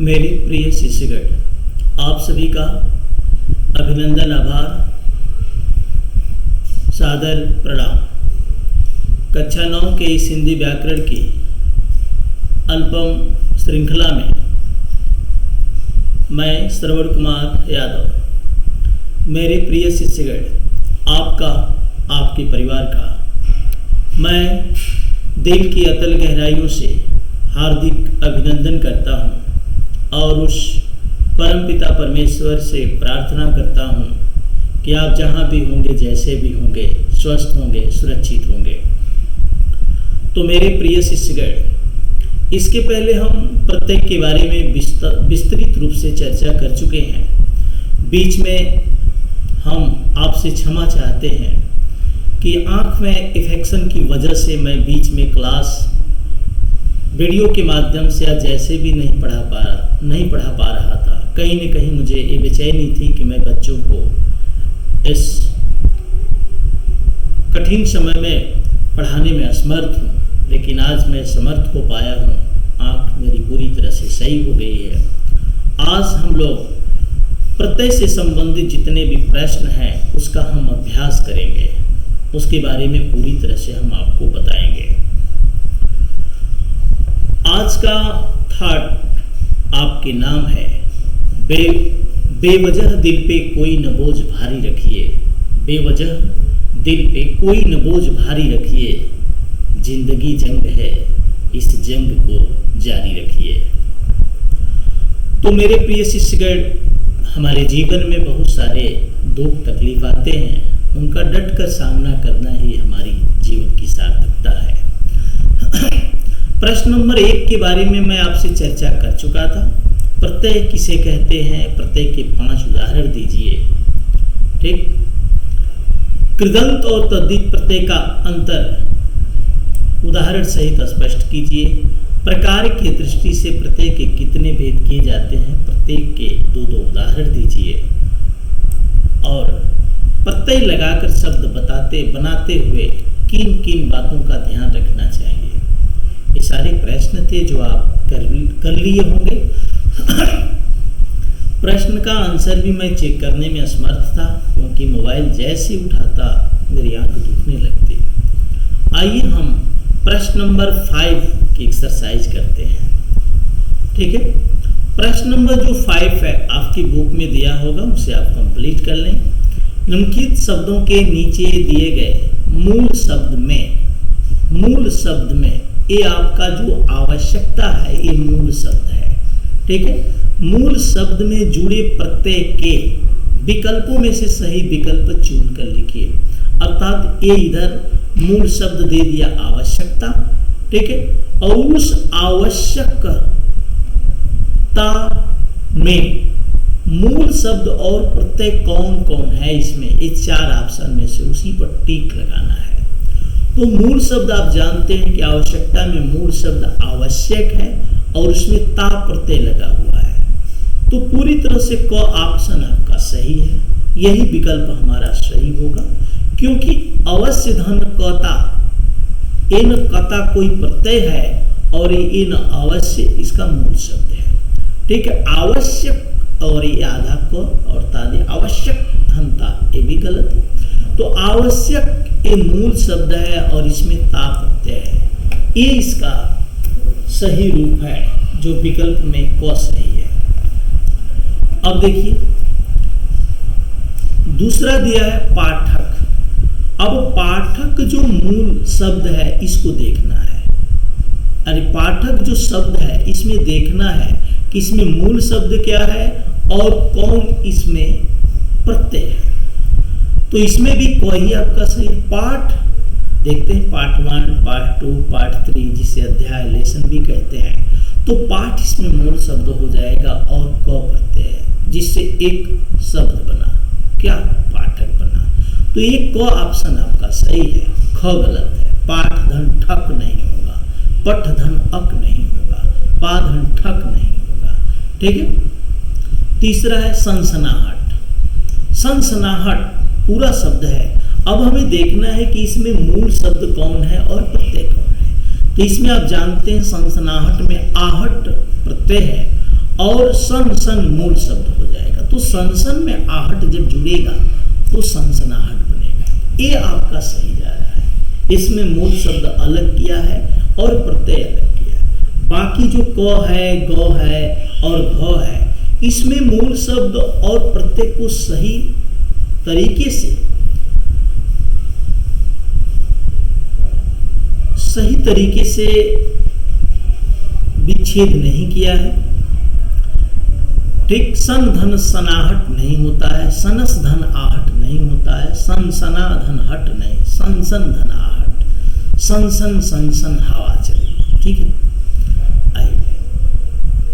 मेरे प्रिय शिष्यगण, आप सभी का अभिनंदन, आभार, सादर प्रणाम। कक्षा 9 के इस हिंदी व्याकरण की अनुपम श्रृंखला में मैं श्रवण कुमार यादव, मेरे प्रिय शिष्यगण, आपका, आपके परिवार का मैं दिल की अतल गहराइयों से हार्दिक अभिनंदन करता हूँ और उस परमपिता परमेश्वर से प्रार्थना करता हूँ कि आप जहाँ भी होंगे, जैसे भी होंगे, स्वस्थ होंगे, सुरक्षित होंगे। तो मेरे प्रिय शिष्यगण, इसके पहले हम प्रत्येक के बारे में विस्तृत रूप से चर्चा कर चुके हैं। बीच में हम आपसे क्षमा चाहते हैं कि आँख में इन्फेक्शन की वजह से मैं बीच में क्लास वीडियो के माध्यम से या जैसे भी नहीं पढ़ा पा रहा था। कहीं न कहीं मुझे ये बेचैनी थी कि मैं बच्चों को इस कठिन समय में पढ़ाने में असमर्थ हूँ, लेकिन आज मैं समर्थ हो पाया हूँ। आँख मेरी पूरी तरह से सही हो गई है। आज हम लोग प्रत्यय से संबंधित जितने भी प्रश्न हैं उसका हम अभ्यास करेंगे, उसके बारे में पूरी तरह से हम आपको बताएंगे। आज का थॉट आपके नाम है बेवजह दिल पे कोई न बोझ भारी रखिए। बेवजह दिल पे कोई न बोझ भारी रखिए, जिंदगी जंग है, इस जंग को जारी रखिए। तो मेरे प्रिय शिष्यगण, हमारे जीवन में बहुत सारे दुख तकलीफ आते हैं, उनका डट कर सामना करना ही हमारी जीवन की सार्थकता है। प्रश्न नंबर 1 के बारे में मैं आपसे चर्चा कर चुका था। प्रत्यय किसे कहते हैं, प्रत्यय के 5 उदाहरण दीजिए। ठीक, कृदंत और तद्धित प्रत्यय का अंतर उदाहरण सहित स्पष्ट कीजिए। प्रकार की दृष्टि से प्रत्यय के कितने भेद किए जाते हैं, प्रत्येक के 2-2 उदाहरण दीजिए। और प्रत्यय लगाकर शब्द बनाते हुए किन किन बातों का ध्यान रखना चाहिए। ये सारे प्रश्न थे जो आप कर लिए होंगे। प्रश्न का आंसर भी मैं चेक करने में असमर्थ था, क्योंकि मोबाइल जैसे उठाता मेरी आंख दुखने लगती। आइए हम प्रश्न नंबर 5 की एक्सरसाइज करते हैं। ठीक है, प्रश्न नंबर जो 5 है आपकी बुक में दिया होगा, उसे आप कंप्लीट कर लें। निम्नलिखित शब्दों के नीचे दिए गए मूल शब्द में ये आपका जो आवश्यकता है, ये मूल शब्द है। ठीक है, मूल शब्द में जुड़े प्रत्यय के विकल्पों में से सही विकल्प चुन कर लिखिए। अर्थात ये इधर मूल शब्द दे दिया आवश्यकता। ठीक है, और उस आवश्यकता में मूल शब्द और प्रत्यय कौन कौन है, इसमें ये 4 ऑप्शन में से उसी पर टिक लगाना है। तो मूल शब्द आप जानते हैं कि आवश्यकता में मूल शब्द आवश्यक है और उसमें ता प्रत्यय लगा हुआ है। तो पूरी तरह से क ऑप्शन आपका सही है, यही विकल्प हमारा सही होगा, क्योंकि अवश्य धन कता, इन कता कोई प्रत्यय है और इन अवश्य इसका मूल शब्द है। ठीक है, आवश्यक और ये आधा को और तादे आवश्यक धनता, ये भी गलत है। तो आवश्यक ये मूल शब्द है और इसमें ता प्रत्यय है, ये इसका सही रूप है जो विकल्प में क सही है। अब देखिए दूसरा दिया है पाठक। अब पाठक जो मूल शब्द है इसको देखना है। अरे पाठक जो शब्द है इसमें देखना है कि इसमें मूल शब्द क्या है और कौन इसमें प्रत्यय है। तो इसमें भी कोई आपका सही। पाठ देखते हैं, पार्ट 1, पार्ट 2, पार्ट 3, जिसे अध्याय लेसन भी कहते हैं। तो पाठ इसमें मूल शब्द हो जाएगा और क प्रत्यय है, जिससे एक शब्द बना, क्या, पाठक बना। तो ये क ऑप्शन आपका सही है, ख गलत है। पाठ धन ठक नहीं होगा, पठ धन अक नहीं होगा, पा धन ठक नहीं होगा। ठीक है, तीसरा है सनसनाहट। सनसनाहट पूरा शब्द है। अब हमें देखना है कि इसमें मूल शब्द कौन है और प्रत्यय कौन है। तो इसमें आप जानते हैं सनसनाहट में आहट प्रत्यय है और सन सन मूल शब्द हो जाएगा। तो सन सन में आहट जब जुड़ेगा तो सनसनाहट बनेगा। ये आपका सही जा रहा है। इसमें मूल शब्द अलग किया है और प्रत्यय अलग किया है। बाकी जो क है, ग है और घ है, इसमें मूल शब्द और प्रत्यय को सही तरीके से विच्छेद नहीं किया है। ठीक, सन धन सनाहट नहीं होता है, सनस धन आहट नहीं होता है, सन सना धन हट नहीं, सन सन धन आहट, सन सन सन सन हवा चली। ठीक है, आइए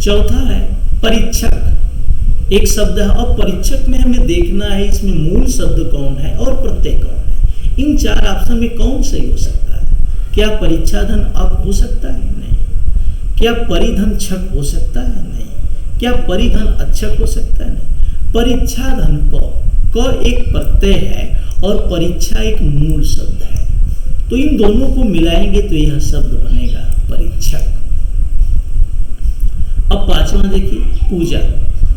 चौथा है परीक्षक। एक शब्द है और परीक्षक में हमें देखना है इसमें मूल शब्द कौन है और प्रत्यय कौन है। इन चार ऑप्शन में कौन सही हो सकता है? क्या परीक्षाधन अप हो सकता है? नहीं। क्या परिधन छक हो सकता है? नहीं। क्या परिधन अच्छक हो सकता है? नहीं। परीक्षाधन क एक प्रत्यय है और परीक्षा एक मूल शब्द है, तो इन दोनों को मिलाएंगे तो यह शब्द बनेगा परीक्षक। अब पांचवा देखिए पूजा।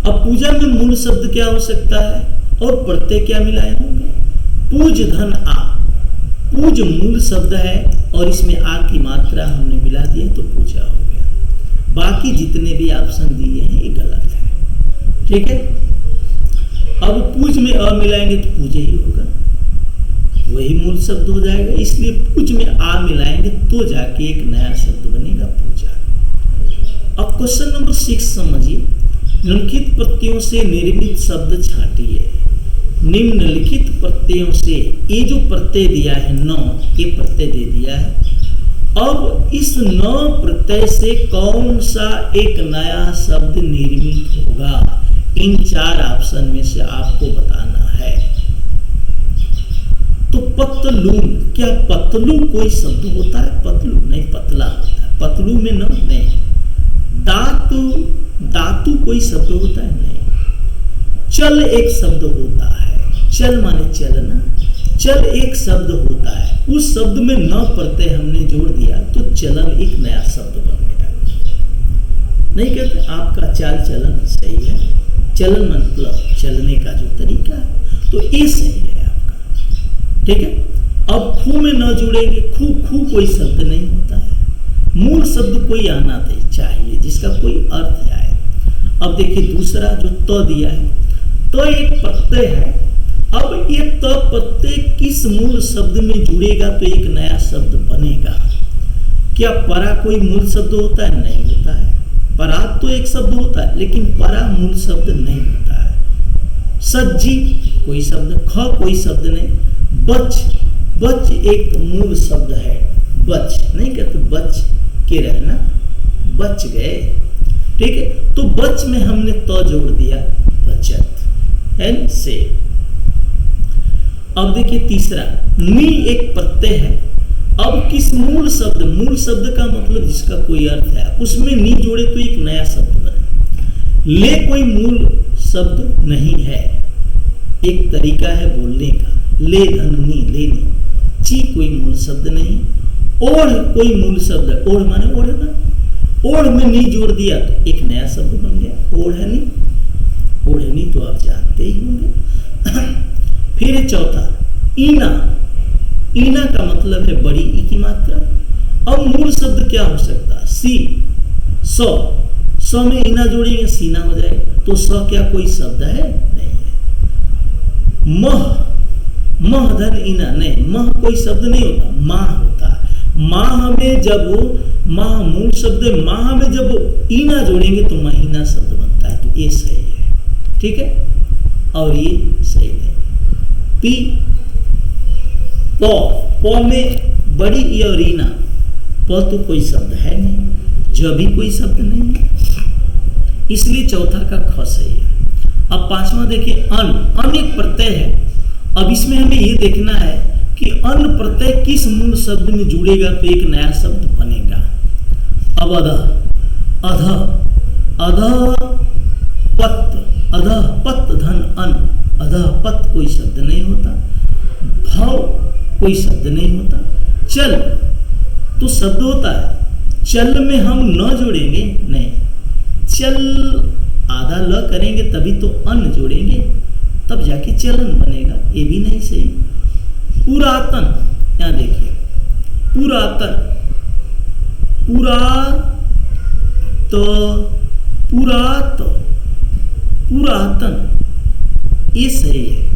अब पूजा में मूल शब्द क्या हो सकता है और प्रत्यय क्या मिलाए होंगे? पूज धन आ। पूज मूल शब्द है और इसमें आ की मात्रा हमने मिला दी है तो पूजा हो गया। बाकी जितने भी ऑप्शन दिए हैं ये गलत है। ठीक है, अब पूज में अ मिलाएंगे तो पूजे ही होगा, वही मूल शब्द हो जाएगा। इसलिए पूज में आ मिलाएंगे तो जाके एक नया शब्द बनेगा पूजा। अब क्वेश्चन नंबर 6 समझिए। निम्नलिखित प्रत्ययों से निर्मित शब्द छांटिए। निम्नलिखित प्रत्ययों से, ये जो प्रत्यय दिया है न, ये प्रत्यय दे दिया है। अब इस न प्रत्यय से कौन सा एक नया शब्द निर्मित होगा? इन चार ऑप्शन में से आपको बताना है। तो पतलून, क्या पतलू कोई शब्द होता है? पतलू नहीं, पतला होता है। पतलू में न नहीं। दातु, दातु कोई शब्द होता है? नहीं। चल एक शब्द होता है। चल माने चलना। चल एक शब्द होता है, उस शब्द में न प्रत्यय हमने जोड़ दिया तो चलन एक नया शब्द बन गया। नहीं कहते आपका चाल चलन सही है, चलन मतलब चलने का जो तरीका है, तो ये सही है आपका। ठीक है, अब खू में न जुड़ेंगे। खू, खू कोई शब्द नहीं होता है। मूल शब्द कोई आना चाहिए जिसका कोई अर्थ आए। अब देखिए दूसरा जो त दिया है, तो एक प्रत्यय है। अब ये त प्रत्यय किस मूल शब्द में जुड़ेगा तो एक नया शब्द बनेगा? क्या परा कोई मूल शब्द होता है? नहीं होता है। परात तो एक शब्द होता है लेकिन परा मूल शब्द नहीं होता है। सज्जी कोई शब्द, ख कोई शब्द नहीं। बच, बच एक मूल शब्द है। बच नहीं कहते बच के रहना, बच गए। ठीक है, तो बच में हमने त जोड़ दिया, बचत एन से। अब देखिए तीसरा, नी एक प्रत्यय है। अब किस मूल शब्द, मूल शब्द का मतलब जिसका कोई अर्थ है, उसमें नी जोड़े तो एक नया शब्द बने। ले कोई मूल शब्द नहीं है, एक तरीका है बोलने का। ले धन नी, लेनी। ची कोई मूल शब्द नहीं। ओढ़ कोई मूल शब्द है। ओढ़ माने ओढ़ना। ओढ़ में नी जोड़ दिया तो एक नया शब्द बन गया, ओढ़नी। ओढ़नी तो आप जानते ही होंगे। फिर चौथा, ईना। ईना का मतलब है बड़ी ई की मात्रा। अब मूल शब्द क्या हो सकता है? सी, सौ। सौ में ईना जोड़ेंगे सीना हो जाएगा, तो सौ क्या कोई शब्द है? नहीं है। मह, मह धन ईना नहीं, मह कोई शब्द नहीं होता, माह होता है। माह में जब माह मूल शब्द है, माह में जब ईना जोड़ेंगे तो महीना शब्द बनता है, तो ये सही है। ठीक है, और ये सही नहीं। पी, पौ में बड़ी ई और ईना। प तो कोई शब्द है नहीं, ज भी कोई शब्द नहीं है, इसलिए चौथा का ख सही है। अब पांचवा देखिए अन। अन एक प्रत्यय है। अब इसमें हमें ये देखना है कि अन प्रत्यय किस मूल शब्द में जुड़ेगा तो एक नया शब्द बनेगा। अब अध, अध, अध पत, अध पत धन अन। अध पत कोई शब्द नहीं होता। भाव कोई शब्द नहीं होता। चल तो शब्द होता है, चल में हम न जोड़ेंगे नहीं। चल आधा ल करेंगे तभी तो अन्न जोड़ेंगे, तब जाके चलन बनेगा, ये भी नहीं सही। पुरातन, यहां देखिए पुरातन, पुरातन ये सही है।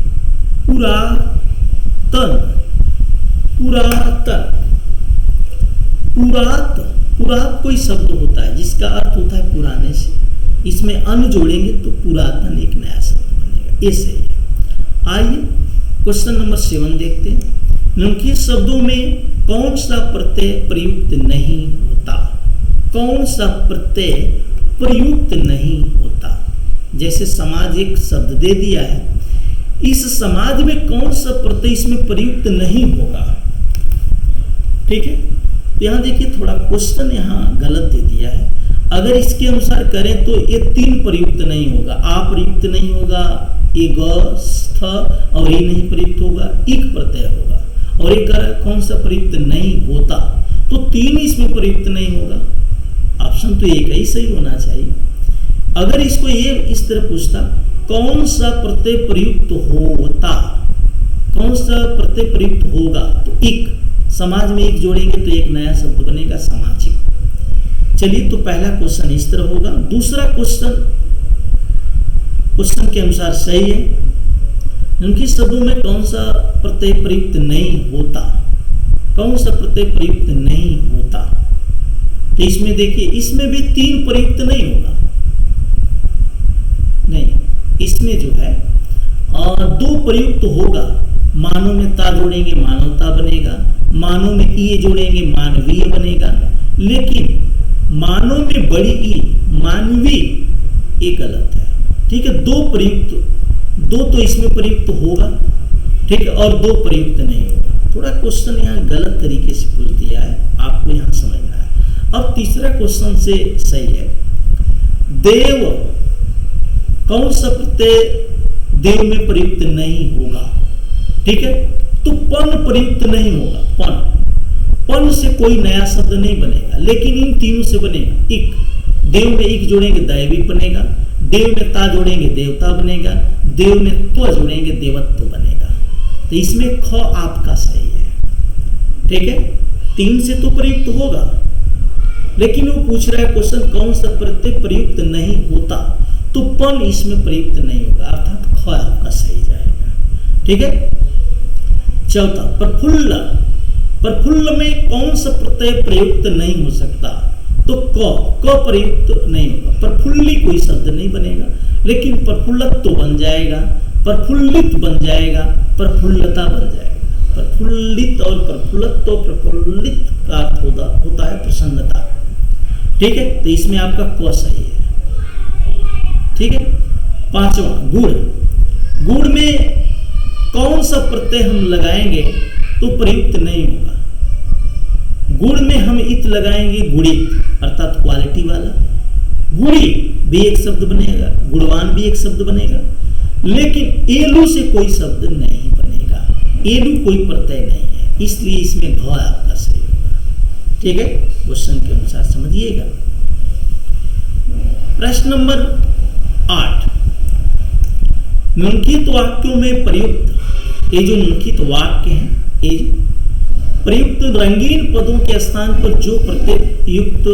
पुरात कोई शब्द होता है जिसका अर्थ होता है पुराने से, इसमें अन्न जोड़ेंगे तो पुरातन एक नया शब्द बनेगा, ये सही है। आइए क्वेश्चन नंबर 7 देखते हैं। निम्नलिखित शब्दों में कौन सा प्रत्यय प्रयुक्त नहीं होता? कौन सा प्रत्यय प्रयुक्त नहीं होता? जैसे समाज एक शब्द दे दिया है, इस समाज में कौन सा प्रत्यय इसमें प्रयुक्त नहीं होगा? ठीक है, तो यहां देखिए थोड़ा क्वेश्चन यहां गलत दे दिया है। अगर इसके अनुसार करें तो ये 3 प्रयुक्त नहीं होगा, आ प्रयुक्त नहीं होगा, ये ग स्थ और ये नहीं प्रयुक्त होगा, इक प्रत्यय होगा। और एक कौन सा प्रयुक्त नहीं होता, तो 3 इसमें प्रयुक्त नहीं होगा। ऑप्शन तो एक ही सही होना चाहिए। अगर इसको ये इस तरह पूछता कौन सा प्रत्यय प्रयुक्त होता, कौन सा प्रत्यय प्रयुक्त होगा, तो इक, समाज में एक जोड़ेंगे तो एक नया शब्द बनेगा सामाजिक। चलिए, तो पहला क्वेश्चन इस तरह होगा। दूसरा क्वेश्चन के अनुसार सही है। निम्नलिखित शब्दों में कौन सा प्रत्यय प्रयुक्त नहीं होता? कौन सा प्रत्यय प्रयुक्त नहीं होता? तो इसमें देखिए, इसमें भी 3 प्रयुक्त नहीं होगा, नहीं, इसमें जो है 2 प्रयुक्त होगा। मानव में ता जोड़ेंगे मानवता बनेगा, मानव में ई जोड़ेंगे मानवीय बनेगा, लेकिन मानव में बड़ी ई मानवी, ये गलत है। ठीक है, 2 तो इसमें प्रयुक्त होगा, ठीक है, और 2 प्रयुक्त नहीं होगा। थोड़ा क्वेश्चन यहाँ गलत तरीके से पूछ दिया है, आपको यहाँ समझना है। अब तीसरा क्वेश्चन से सही है। देव, कौन सा प्रत्यय देव में प्रयुक्त नहीं होगा? ठीक है, तो पन प्रयुक्त नहीं होगा। पन से कोई नया शब्द नहीं बनेगा, लेकिन इन तीनों से बनेगा। इक, देव में इक जोड़ेंगे दैवी बनेगा, देव में ता जोड़ेंगे देवता बनेगा, देव में त्व जोड़ेंगे देवत्व बनेगा। तो इसमें ख आपका सही है। ठीक है, 3 से तो प्रयुक्त होगा, लेकिन वो पूछ रहा है क्वेश्चन कौन सा प्रत्यय प्रयुक्त नहीं होता, तो पन इसमें प्रयुक्त नहीं होगा, अर्थात ख आपका सही जाएगा। ठीक है, चौथा प्रफुल्ल, प्रफुल्ल में कौन सा प्रत्यय प्रयुक्त नहीं हो सकता? तो क प्रयुक्त नहीं होगा, प्रफुल्ली कोई शब्द नहीं बनेगा, लेकिन प्रफुल्लत तो बन जाएगा, प्रफुल्लित बन जाएगा, प्रफुल्लता बन जाएगा। प्रफुल्लित और प्रफुल्लत, तो प्रफुल्लित का अर्थ होता है प्रसन्नता। ठीक है, तो इसमें आपका क सही है। ठीक है, 5वां गुड़, गुड़ में कौन सा प्रत्यय हम लगाएंगे तो प्रयुक्त नहीं होगा? गुड़ में हम इत लगाएंगे गुड़ित, अर्थात क्वालिटी वाला। गुड़ी भी एक शब्द बनेगा, गुणवान भी एक शब्द बनेगा, लेकिन एलू से कोई शब्द नहीं बनेगा, एलू कोई प्रत्यय नहीं है, इसलिए इसमें घ आपका सही होगा। ठीक है, क्वेश्चन के अनुसार समझिएगा। प्रश्न नंबर 8, निम्नलिखित वाक्यों में प्रयुक्त, ये जो निम्नलिखित वाक्य हैं, ये प्रयुक्त रंगीन पदों के स्थान पर जो प्रत्ययुक्त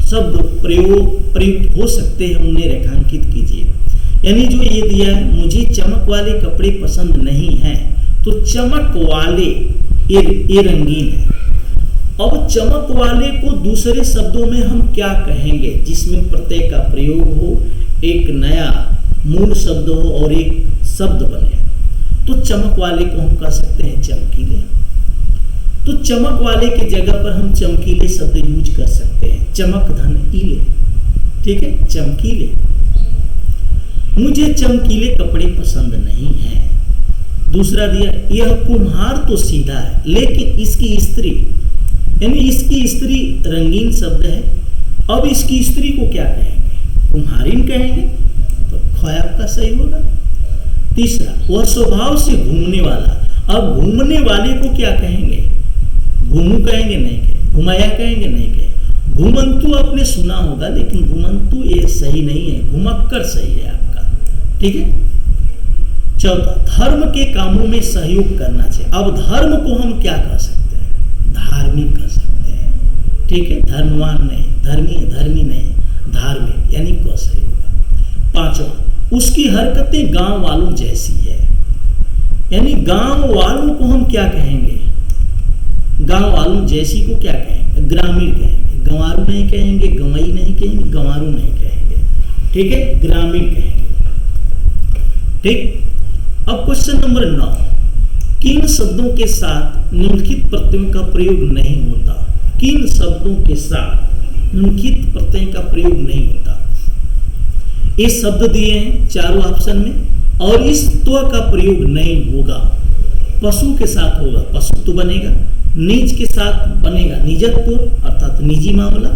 शब्द प्रयुक्त हो सकते हैं उन्हें रेखांकित कीजिए। यानी जो ये दिया है, मुझे चमक वाले कपड़े पसंद नहीं हैं, तो चमक वाले ये रंगीन है। अब चमक वाले को दूसरे शब्दों में हम क्या कहेंगे जिसमें प्रत्यय का प्रयोग हो, एक नया मूल शब्द हो और एक शब्द बने? तो चमक वाले को हम कह सकते हैं चमकीले। तो चमक वाले के जगह पर हम चमकीले शब्द यूज कर सकते हैं, चमक धन ईले। ठीक है, चमकीले। मुझे चमकीले कपड़े पसंद नहीं हैं। दूसरा दिया, यह कुम्हार तो सीधा है, लेकिन इसकी स्त्री, यानी इसकी स्त्री रंगीन शब्द है। अब इसकी स्त्री को क्या कहेंगे? कुम्हारिन कहेंगे, तो ख आपका सही होगा। तीसरा, वह स्वभाव से घूमने वाला। अब घूमने वाले को क्या कहेंगे? घूमू कहेंगे? नहीं कहेंगे। घुमाया कहेंगे? नहीं कहेंगे। घुमंतु आपने सुना होगा, लेकिन घुमंतु ये सही नहीं है, घुमक्कर सही है आपका। ठीक है। चौथा, धर्म के कामों में सहयोग करना चाहिए। अब धर्म को हम क्या कह सकते हैं? धार्मिक कह सकते हैं। ठीक है। धर्मवान नहीं, धर्मी नहीं, धार्मिक यानी क सही होगा। पांचवा, उसकी हरकतें गांव वालों जैसी है, यानी गांव वालों को हम क्या कहेंगे? गांव वालों जैसी को क्या कहेंगे? ग्रामीण कहेंगे। गंवारू नहीं कहेंगे, गंवई नहीं कहेंगे, गंवारू नहीं कहेंगे। ठीक है। ग्रामीण कहेंगे। ठीक। अब क्वेश्चन नंबर 9, किन शब्दों के साथ निम्नलिखित प्रत्ययों का प्रयोग नहीं होता? किन शब्दों के साथ निम्नलिखित प्रत्यय का प्रयोग नहीं होता? ये शब्द दिए हैं चारों ऑप्शन में, और इस त्व का प्रयोग नहीं होगा। पशु के साथ होगा, पशुत्व बनेगा। निज के साथ बनेगा, निजत्व अर्थात निजी मामला।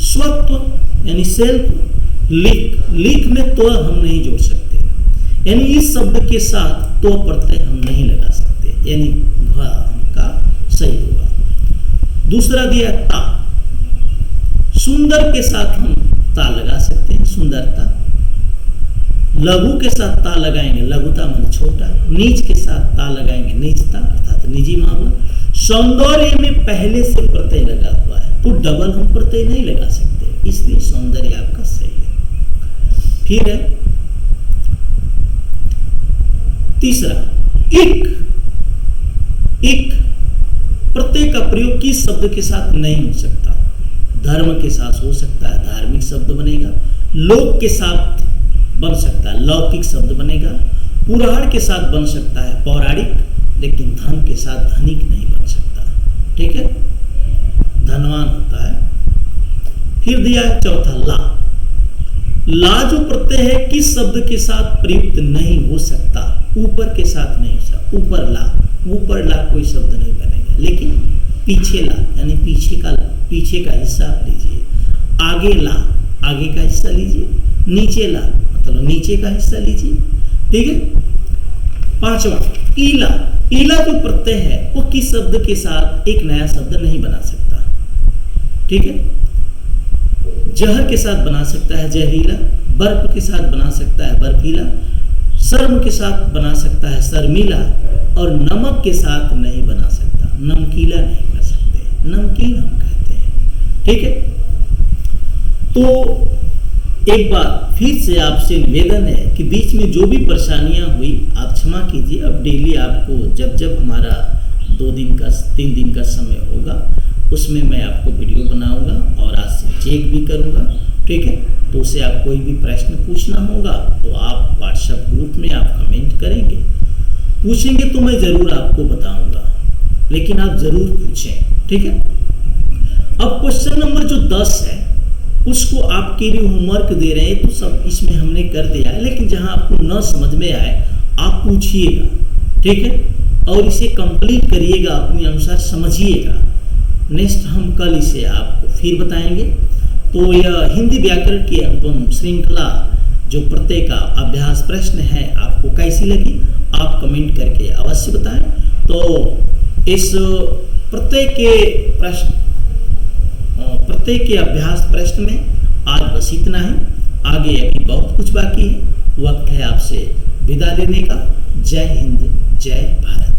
स्वत्व यानी सेल्फ। लिख में त्व हम नहीं जोड़ सकते, यानी इस शब्द के साथ त्व प्रत्यय हम नहीं लगा सकते, यानी घ का सही होगा। दूसरा दिया ता, सुंदर के साथ हम ता लगा सकते हैं, सुंदरता। लघु के साथ ता लगाएंगे, लघुता मन छोटा। नीच के साथ ता लगाएंगे, नीचता अर्थात निजी मामला। सौंदर्य में पहले से प्रत्यय लगा हुआ है, तो डबल हम प्रत्यय नहीं लगा सकते, इसलिए सौंदर्य आपका सही है। फिर है तीसरा, इक प्रत्यय का प्रयोग किस शब्द के साथ नहीं हो सकता? धर्म के साथ हो सकता है, धार्मिक शब्द बनेगा। लोक के साथ बन सकता है, लौकिक शब्द बनेगा। पुराण के साथ बन सकता है, पौराणिक, लेकिन धन के साथ धनिक नहीं बन सकता। ठीक है। धनवान होता है। फिर दिया है चौथा ला। ला जो प्रत्यय है किस शब्द के साथ प्रयुक्त नहीं हो सकता? ऊपर के साथ नहीं हो सकता। ऊपर ला कोई शब्द नहीं बनेगा, लेकिन पीछे ला यानी पीछे का हिस्सा आप लीजिए। आगे ला, आगे का हिस्सा लीजिए। नीचे ला मतलब नीचे का हिस्सा लीजिए। ठीक है। पांचवा, ईला जो प्रत्यय है वो किस शब्द के साथ एक नया शब्द नहीं बना सकता? ठीक है। जहर के साथ बना सकता है जहरीला, बर्फ के साथ बना सकता है बर्फीला, शर्म के साथ बना सकता है शर्मीला, और नमक के साथ नहीं बना सकता, नमकीला नहीं कर सकते, नमकीन हम कहते हैं। ठीक है। तो एक बार फिर से आपसे निवेदन है कि बीच में जो भी परेशानियां हुई आप क्षमा कीजिए। अब डेली आपको जब हमारा 3 दिन का समय होगा उसमें मैं आपको वीडियो बनाऊंगा और आज से चेक भी करूंगा। ठीक है। तो उसे आप कोई भी प्रश्न पूछना होगा तो आप व्हाट्सएप ग्रुप में आप कमेंट करेंगे, पूछेंगे तो मैं ज़रूर आपको बताऊंगा, लेकिन आप ज़रूर पूछें। ठीक है। अब क्वेश्चन नंबर जो 10 है उसको आपके लिए होमवर्क दे रहे हैं, तो सब इसमें हमने कर दिया है, लेकिन जहां आपको न समझ में आए आप पूछिएगा। ठीक है। और इसे कंप्लीट करिएगा, अपने अनुसार समझिएगा। नेक्स्ट हम कल इसे आपको फिर बताएंगे। तो यह हिंदी व्याकरण की अनुपम श्रृंखला जो प्रत्यय का अभ्यास प्रश्न है आपको कैसी लगी आप कमेंट करके अवश्य बताएं। तो इस प्रत्यय के अभ्यास प्रश्न में आज बस इतना है। आगे अभी बहुत कुछ बाकी है। वक्त है आपसे विदा लेने का। जय हिंद, जय भारत।